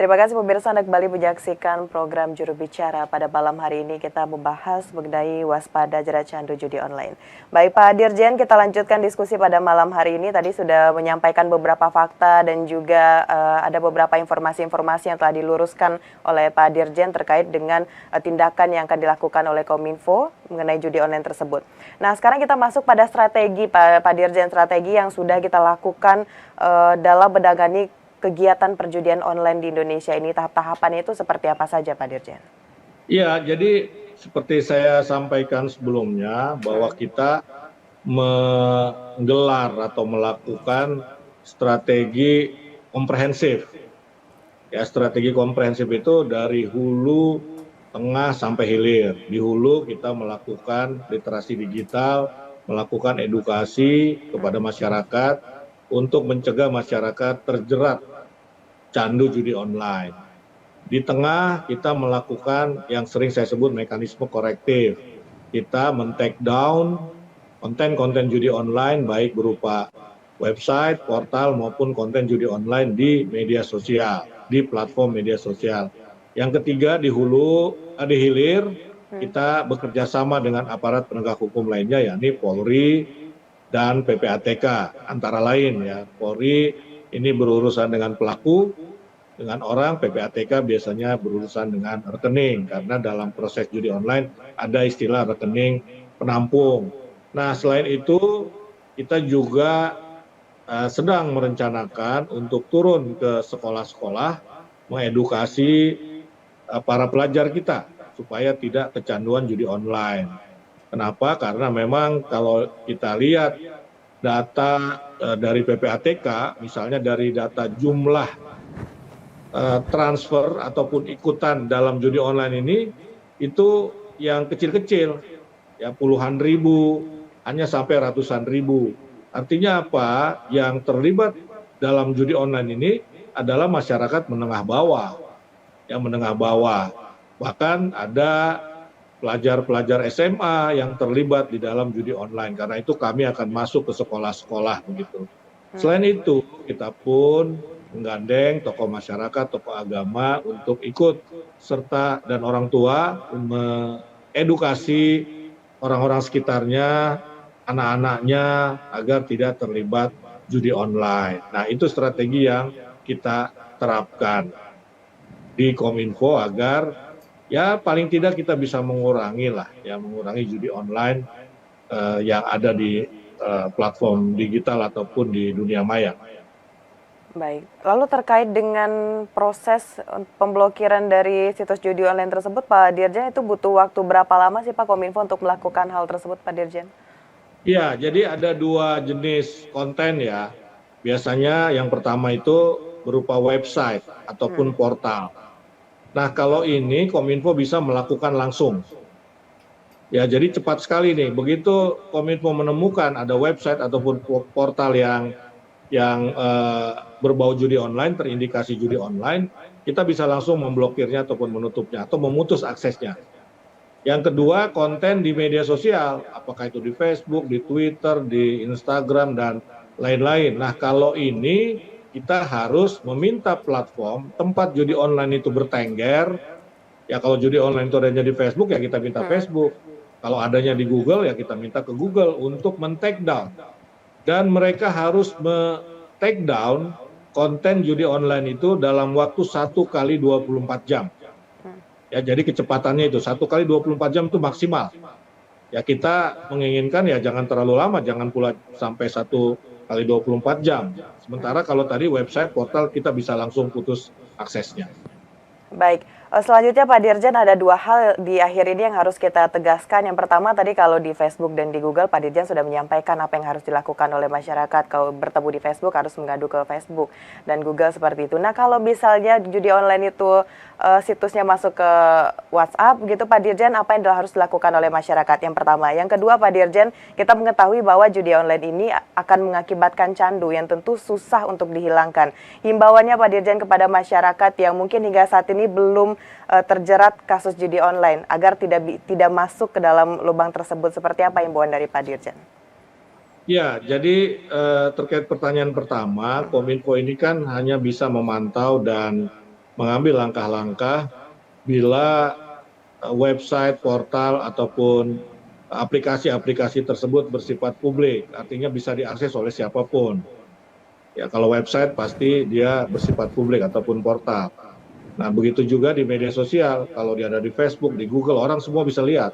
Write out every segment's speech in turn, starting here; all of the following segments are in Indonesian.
Terima kasih pemirsa Anda kembali menyaksikan program Juru Bicara. Pada malam hari ini kita membahas mengenai waspada jerat candu judi online. Baik Pak Dirjen, kita lanjutkan diskusi pada malam hari ini. Tadi sudah menyampaikan beberapa fakta dan juga ada beberapa informasi-informasi yang telah diluruskan oleh Pak Dirjen terkait dengan tindakan yang akan dilakukan oleh Kominfo mengenai judi online tersebut. Nah, sekarang kita masuk pada strategi Pak Dirjen, strategi yang sudah kita lakukan dalam menangani kegiatan perjudian online di Indonesia ini. Tahap-tahapannya itu seperti apa saja Pak Dirjen? Iya, jadi seperti saya sampaikan sebelumnya bahwa kita menggelar atau melakukan strategi komprehensif. Ya, strategi komprehensif itu dari hulu, tengah sampai hilir. Di hulu kita melakukan literasi digital, melakukan edukasi kepada masyarakat untuk mencegah masyarakat terjerat candu judi online. Di tengah kita melakukan yang sering saya sebut mekanisme korektif. Kita men-take down konten-konten judi online baik berupa website, portal maupun konten judi online di media sosial, di platform media sosial. Yang ketiga di hilir kita bekerja sama dengan aparat penegak hukum lainnya yakni Polri dan PPATK antara lain ya. Polri ini berurusan dengan pelaku, dengan orang, PPATK biasanya berurusan dengan rekening, karena dalam proses judi online ada istilah rekening penampung. Nah, selain itu kita juga sedang merencanakan untuk turun ke sekolah-sekolah, mengedukasi para pelajar kita supaya tidak kecanduan judi online. Kenapa? Karena memang kalau kita lihat data dari PPATK, misalnya dari data jumlah transfer ataupun ikutan dalam judi online ini, itu yang kecil-kecil, ya puluhan ribu, hanya sampai ratusan ribu. Artinya apa? Yang terlibat dalam judi online ini adalah masyarakat menengah bawah, yang menengah bawah. Bahkan ada pelajar-pelajar SMA yang terlibat di dalam judi online. Karena itu kami akan masuk ke sekolah-sekolah begitu. Selain itu, kita pun menggandeng tokoh masyarakat, tokoh agama untuk ikut serta dan orang tua mengedukasi orang-orang sekitarnya, anak-anaknya agar tidak terlibat judi online. Nah, itu strategi yang kita terapkan di Kominfo agar ya paling tidak kita bisa mengurangi judi online yang ada di platform digital ataupun di dunia maya. Baik, lalu terkait dengan proses pemblokiran dari situs judi online tersebut, Pak Dirjen, itu butuh waktu berapa lama sih Pak Kominfo untuk melakukan hal tersebut, Pak Dirjen? Ya, jadi ada dua jenis konten ya. Biasanya yang pertama itu berupa website ataupun portal. Nah, kalau ini Kominfo bisa melakukan langsung. Ya, jadi cepat sekali nih. Begitu Kominfo menemukan ada website ataupun portal yang berbau judi online, terindikasi judi online, kita bisa langsung memblokirnya ataupun menutupnya atau memutus aksesnya. Yang kedua, konten di media sosial, apakah itu di Facebook, di Twitter, di Instagram, dan lain-lain. Nah, kalau ini kita harus meminta platform tempat judi online itu bertengger. Ya, kalau judi online itu adanya di Facebook, ya kita minta Facebook. Kalau adanya di Google, ya kita minta ke Google untuk men-take down. Dan mereka harus take down konten judi online itu dalam waktu 1 kali 24 jam. Ya, jadi kecepatannya itu 1 kali 24 jam itu maksimal. Ya, kita menginginkan ya jangan terlalu lama, jangan pula sampai 1 kali 24 jam. Sementara kalau tadi website, portal kita bisa langsung putus aksesnya. Baik, selanjutnya Pak Dirjen ada dua hal di akhir ini yang harus kita tegaskan. Yang pertama tadi kalau di Facebook dan di Google, Pak Dirjen sudah menyampaikan apa yang harus dilakukan oleh masyarakat. Kalau bertemu di Facebook harus mengadu ke Facebook dan Google seperti itu. Nah, kalau misalnya judi online itu situsnya masuk ke WhatsApp gitu Pak Dirjen, apa yang harus dilakukan oleh masyarakat? Yang pertama. Yang kedua Pak Dirjen, kita mengetahui bahwa judi online ini akan mengakibatkan candu yang tentu susah untuk dihilangkan. Himbauannya Pak Dirjen kepada masyarakat yang mungkin hingga saat ini belum terjerat kasus judi online agar tidak masuk ke dalam lubang tersebut, seperti apa himbauan dari Pak Dirjen? Ya, jadi terkait pertanyaan pertama, Kominfo ini kan hanya bisa memantau dan mengambil langkah-langkah bila website, portal, ataupun aplikasi-aplikasi tersebut bersifat publik, artinya bisa diakses oleh siapapun. Ya, kalau website pasti dia bersifat publik ataupun portal. Nah, begitu juga di media sosial, kalau dia ada di Facebook, di Google, orang semua bisa lihat.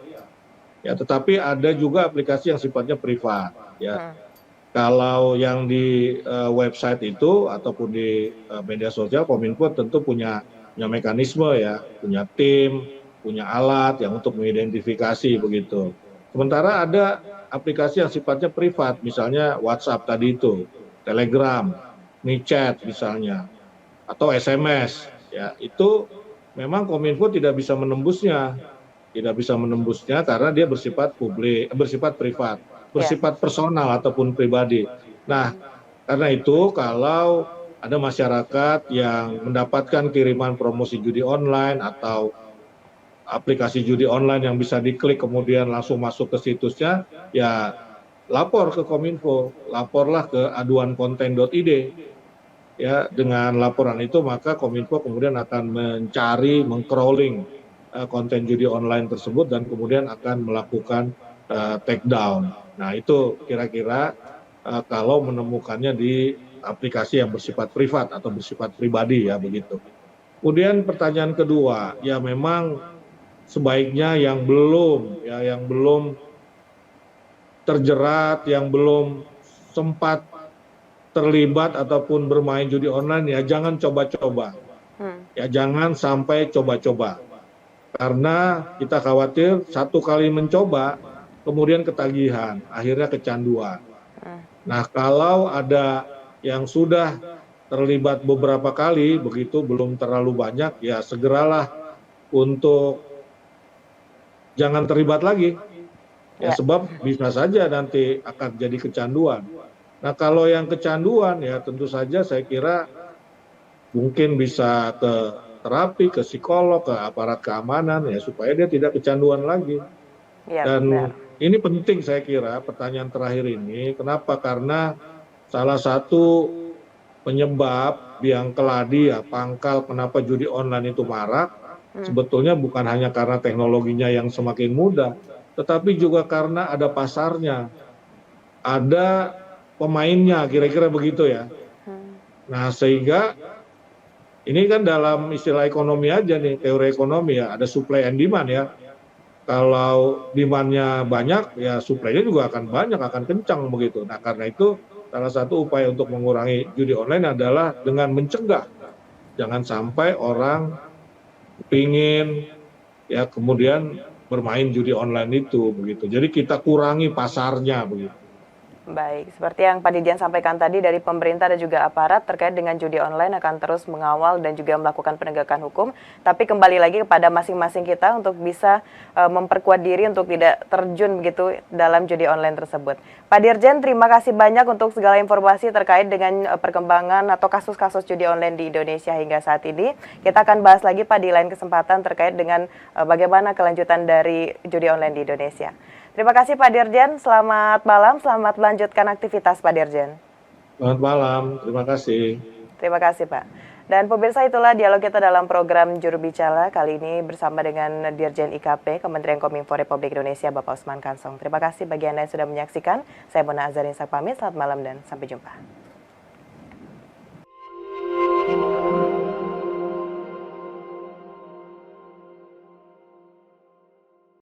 Ya, tetapi ada juga aplikasi yang sifatnya privat. Ya, Hmm. kalau yang di website itu ataupun di media sosial, Kominfo tentu punya mekanisme ya, punya tim, punya alat yang untuk mengidentifikasi begitu. Sementara ada aplikasi yang sifatnya privat, misalnya WhatsApp tadi itu, Telegram, WeChat misalnya, atau SMS. Ya, itu memang Kominfo tidak bisa menembusnya karena dia bersifat publik, bersifat privat, Ya. bersifat personal ataupun pribadi. Nah, Hmm. karena itu kalau ada masyarakat yang mendapatkan kiriman promosi judi online atau aplikasi judi online yang bisa diklik kemudian langsung masuk ke situsnya, ya lapor ke Kominfo, laporlah ke aduankonten.id. Ya, dengan laporan itu maka Kominfo kemudian akan mencari, mengcrawling konten judi online tersebut dan kemudian akan melakukan take down. Nah, itu kira-kira kalau menemukannya di aplikasi yang bersifat privat atau bersifat pribadi ya begitu. Kemudian pertanyaan kedua, ya memang sebaiknya yang belum terjerat, yang belum sempat terlibat ataupun bermain judi online ya jangan coba-coba. Hmm. Ya jangan sampai coba-coba. Karena kita khawatir satu kali mencoba kemudian ketagihan, akhirnya kecanduan. Hmm. Nah, kalau ada yang sudah terlibat beberapa kali begitu belum terlalu banyak ya segeralah untuk jangan terlibat lagi. Ya Ya. sebab bisa saja nanti akan jadi kecanduan. Nah, kalau yang kecanduan ya tentu saja saya kira mungkin bisa ke terapi, ke psikolog, ke aparat keamanan ya supaya dia tidak kecanduan lagi. Ya, Dan benar. ini penting saya kira pertanyaan terakhir ini. Kenapa? Karena salah satu penyebab yang keladi ya pangkal kenapa judi online itu marak Hmm. sebetulnya bukan hanya karena teknologinya yang semakin mudah, tetapi juga karena ada pasarnya, ada pemainnya, kira-kira begitu ya. Hmm. Nah, sehingga ini kan dalam istilah ekonomi aja nih, teori ekonomi ya, ada supply and demand ya. Kalau demand-nya banyak, ya supply-nya juga akan banyak, akan kencang begitu. Nah, karena itu salah satu upaya untuk mengurangi judi online adalah dengan mencegah. Jangan sampai orang pingin ya kemudian bermain judi online itu begitu. Jadi kita kurangi pasarnya begitu. Baik, seperti yang Pak Dirjen sampaikan tadi dari pemerintah dan juga aparat terkait dengan judi online akan terus mengawal dan juga melakukan penegakan hukum. Tapi kembali lagi kepada masing-masing kita untuk bisa memperkuat diri untuk tidak terjun begitu dalam judi online tersebut. Pak Dirjen, terima kasih banyak untuk segala informasi terkait dengan perkembangan atau kasus-kasus judi online di Indonesia hingga saat ini. Kita akan bahas lagi Pak di lain kesempatan terkait dengan bagaimana kelanjutan dari judi online di Indonesia. Terima kasih Pak Dirjen, selamat malam, selamat melanjutkan aktivitas Pak Dirjen. Selamat malam, terima kasih. Terima kasih Pak. Dan pemirsa itulah dialog kita dalam program Juru Bicara kali ini bersama dengan Dirjen IKP Kementerian Kominfo Republik Indonesia Bapak Usman Kansong. Terima kasih bagi Anda yang sudah menyaksikan. Saya Mona Azarin pamit, selamat malam dan sampai jumpa.